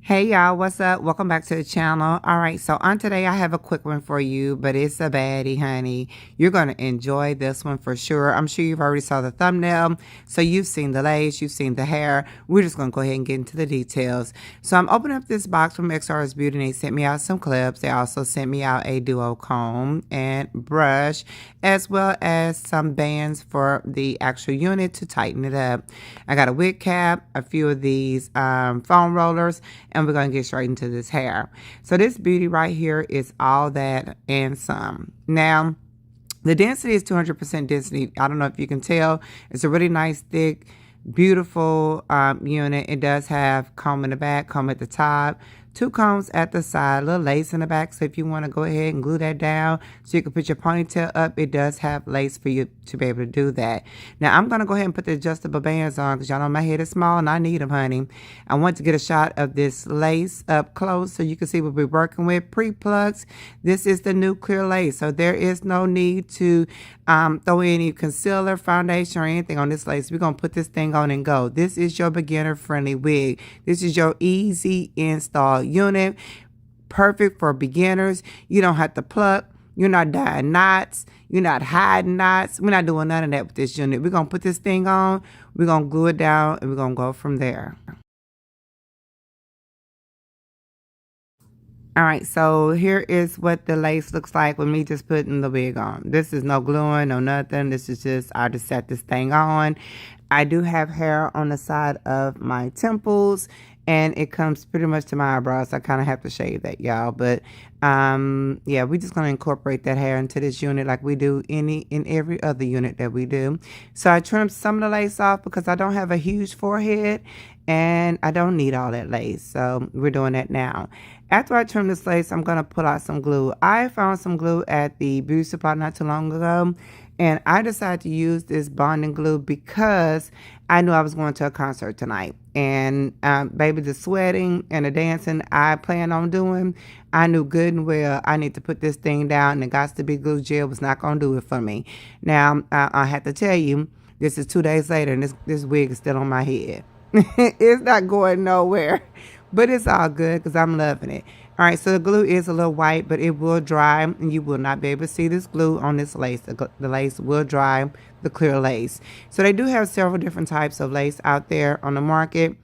Hey y'all, what's up? Welcome back to the channel. All right, so on today I have a quick one for you, but it's a baddie, honey. You're going to enjoy this one for sure. I'm sure you've already saw the thumbnail, so you've seen the lace, you've seen the hair. We're just going to go ahead and get into the details. So I'm opening up this box from Xrsbeauty, and they sent me out some clips. They also sent me out a duo comb and brush, as well as some bands for the actual unit to tighten it up. I got a wig cap, a few of these foam rollers, and we're going to get straight into this hair. So this beauty right here is all that and some. Now, the density is 200% density. I don't know if you can tell. It's a really nice, thick, beautiful unit. It does have comb in the back, comb at the top, two combs at the side, a little lace in the back. So if you want to go ahead and glue that down so you can put your ponytail up, it does have lace for you to be able to do that. Now I'm going to go ahead and put the adjustable bands on because y'all know my head is small and I need them, honey. I want to get a shot of this lace up close so you can see what we're working with. Pre-plucked. This is the new clear lace. So there is no need to throw any concealer, foundation, or anything on this lace. We're going to put this thing on and go. This is your beginner friendly wig. This is your easy install unit. Perfect for beginners. You don't have to pluck. You're not dyeing knots. You're not hiding knots. We're not doing none of that with this unit. We're going to put this thing on. We're going to glue it down and we're going to go from there. All right, so here is what the lace looks like with me just putting the wig on. This is no gluing, no nothing. This is just, I just set this thing on. I do have hair on the side of my temples, and it comes pretty much to my eyebrows. I kind of have to shave that, y'all. But, yeah, we're just going to incorporate that hair into this unit like we do in every other unit that we do. So I trimmed some of the lace off because I don't have a huge forehead, and I don't need all that lace. So we're doing that now. After I trim this lace, I'm going to pull out some glue. I found some glue at the beauty supply not too long ago, and I decided to use this bonding glue because I knew I was going to a concert tonight. And baby, the sweating and the dancing I plan on doing, I knew good and well I need to put this thing down, and the got to be glue gel was not going to do it for me. Now, I have to tell you, this is 2 days later, and this wig is still on my head. It's not going nowhere, but it's all good because I'm loving it. All right, so the glue is a little white, but it will dry, and you will not be able to see this glue on this lace. The lace will dry, the clear lace. So they do have several different types of lace out there on the market.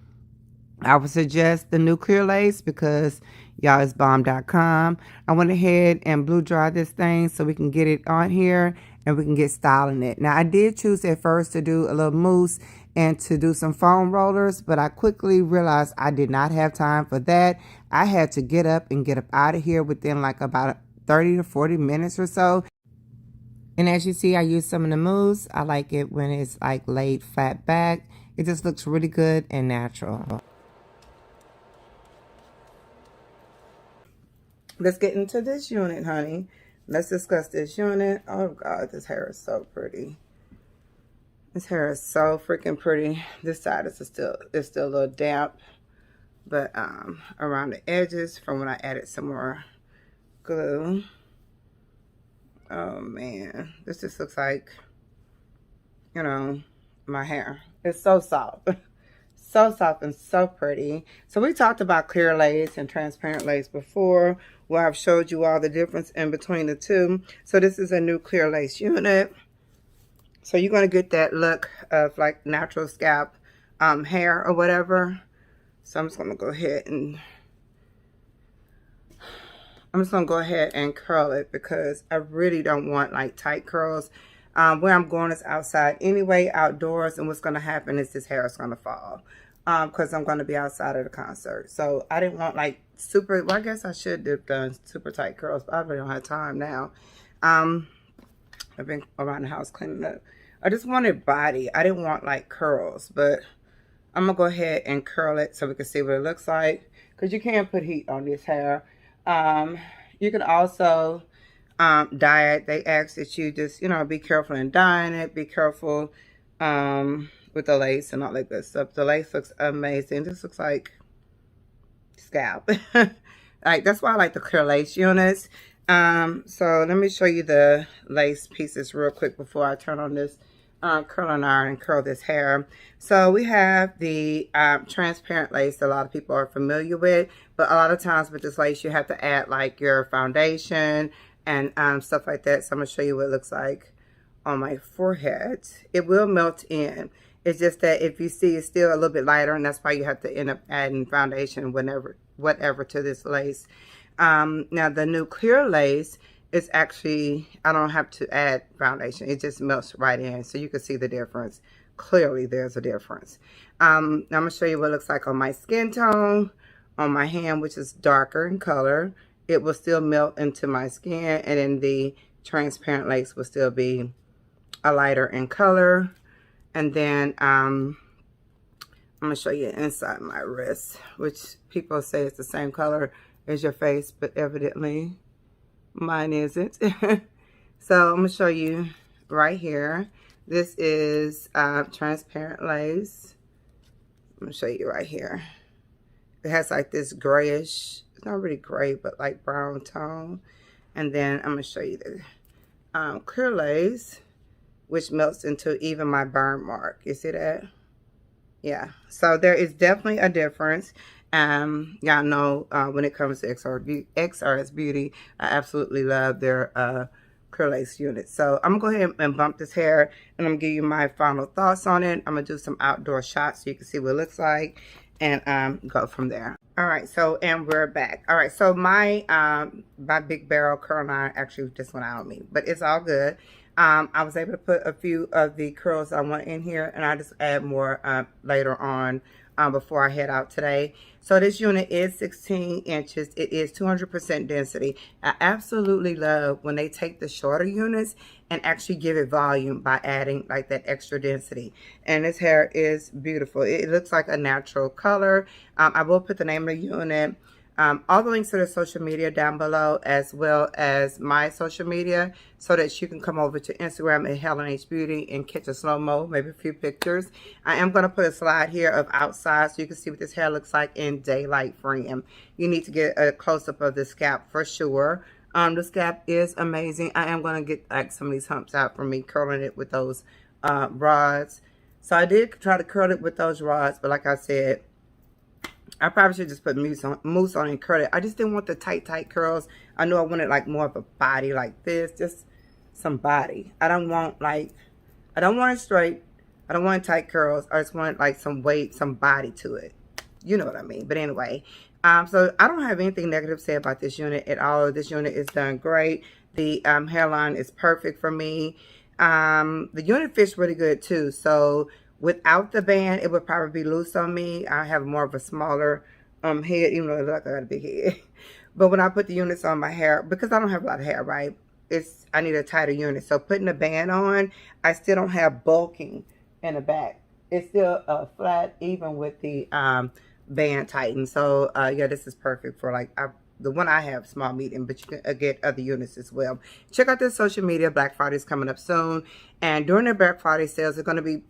I would suggest the new clear lace because y'all is bomb.com. I went ahead and blue dry this thing so we can get it on here and we can get styling it. Now I did choose at first to do a little mousse and to do some foam rollers, but I quickly realized I did not have time for that. I had to get up and get up out of here within like about 30 to 40 minutes or so. And as you see, I used some of the mousse. I like it when it's like laid flat back. It just looks really good and natural. Let's get into this unit, honey. Let's discuss this unit. Oh God, this hair is so pretty. This hair is so freaking pretty. This side is still a little damp, but around the edges from when I added some more glue. Oh man, this just looks like, you know, my hair. It's so soft. So soft and so pretty. So we talked about clear lace and transparent lace before, where I've showed you all the difference in between the two. So this is a new clear lace unit. So you're going to get that look of like natural scalp hair or whatever. So I'm just going to go ahead and curl it because I really don't want like tight curls. Where I'm going is outside anyway, outdoors, and what's going to happen is this hair is going to fall because I'm going to be outside of the concert. So I didn't want like super, well, I guess I should have done super tight curls, but I really don't have time now. I've been around the house cleaning up. I just wanted body. I didn't want like curls, but I'm going to go ahead and curl it so we can see what it looks like because you can't put heat on this hair. You can also dye it. They ask that you just, you know, be careful in dyeing it. Be careful with the lace and all that good stuff. The lace looks amazing. This looks like scalp. Like, that's why I like the clear lace units. So let me show you the lace pieces real quick before I turn on this curling iron and curl this hair. So we have the transparent lace that a lot of people are familiar with, but a lot of times with this lace you have to add like your foundation and stuff like that. So I'm going to show you what it looks like on my forehead. It will melt in. It's just that if you see it's still a little bit lighter, and that's why you have to end up adding foundation whatever to this lace. Now the new clear lace is actually, I don't have to add foundation. It just melts right in. So you can see the difference. Clearly there's a difference. Now I'm going to show you what it looks like on my skin tone. On my hand, which is darker in color, it will still melt into my skin. And then the transparent lace will still be a lighter in color. And then I'm going to show you inside my wrist, which people say it's the same color as your face, but evidently mine isn't. So I'm going to show you right here. This is transparent lace. I'm going to show you right here. It has like this grayish, it's not really gray, but like brown tone. And then I'm going to show you the clear lace, which melts into even my burn mark. You see that? Yeah. So there is definitely a difference. Y'all know when it comes to Xrsbeauty, I absolutely love their clear lace unit. So I'm gonna go ahead and bump this hair, and I'm gonna give you my final thoughts on it. I'm gonna do some outdoor shots so you can see what it looks like, and go from there. All right, so and we're back. All right, so my big barrel curl iron actually just went out on me, but it's all good. I was able to put a few of the curls I want in here, and I just add more later on before I head out today. So this unit is 16 inches. It is 200% density. I absolutely love when they take the shorter units and actually give it volume by adding like that extra density. And this hair is beautiful. It looks like a natural color. I will put the name of the unit, all the links to the social media down below, as well as my social media, so that you can come over to Instagram at Xrsbeauty and catch a slow-mo, maybe a few pictures. I am going to put a slide here of outside so you can see what this hair looks like in daylight frame. You need to get a close-up of the scalp for sure. The scalp is amazing. I am going to get like some of these humps out from me curling it with those rods. So I did try to curl it with those rods, but like I said, I probably should just put mousse on it and curl it. I just didn't want the tight curls. I knew I wanted like more of a body like this, just some body. I don't want it straight. I don't want tight curls. I just want like some weight, some body to it. You know what I mean. But anyway, so I don't have anything negative to say about this unit at all. This unit is done great. The hairline is perfect for me. The unit fits really good too. So without the band, it would probably be loose on me. I have more of a smaller head, even though it looks like I got a big head. But when I put the units on my hair, because I don't have a lot of hair, right? I need a tighter unit. So putting the band on, I still don't have bulking in the back. It's still flat, even with the band tightened. So yeah, this is perfect for like the one I have, small, medium, but you can get other units as well. Check out their social media. Black Friday is coming up soon, and during their Black Friday sales, they're going to be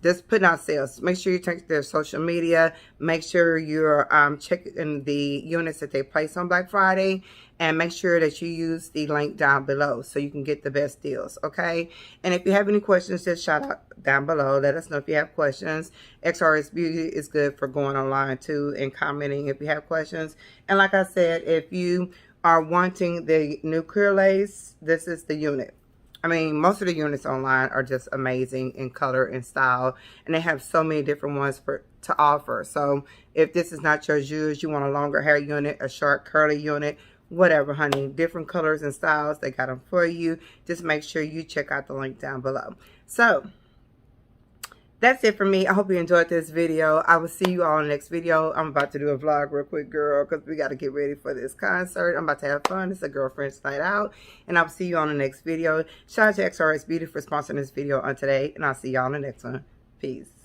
just putting out sales. Make sure you check their social media. Make sure you're checking the units that they place on Black Friday, and make sure that you use the link down below so you can get the best deals, okay? And if you have any questions, just shout out down below. Let us know if you have questions. Xrsbeauty is good for going online too and commenting if you have questions. And like I said, if you are wanting the new clear lace, this is the unit. I mean, most of the units online are just amazing in color and style, and they have so many different ones to offer. So if this is not your jewels, you want a longer hair unit, a short curly unit, whatever, honey, different colors and styles, they got them for you. Just make sure you check out the link down below. So that's it for me. I hope you enjoyed this video. I will see you all in the next video. I'm about to do a vlog real quick, girl, because we got to get ready for this concert. I'm about to have fun. It's a girlfriend's night out. And I'll see you on the next video. Shout out to Xrsbeauty for sponsoring this video on today. And I'll see y'all in the next one. Peace.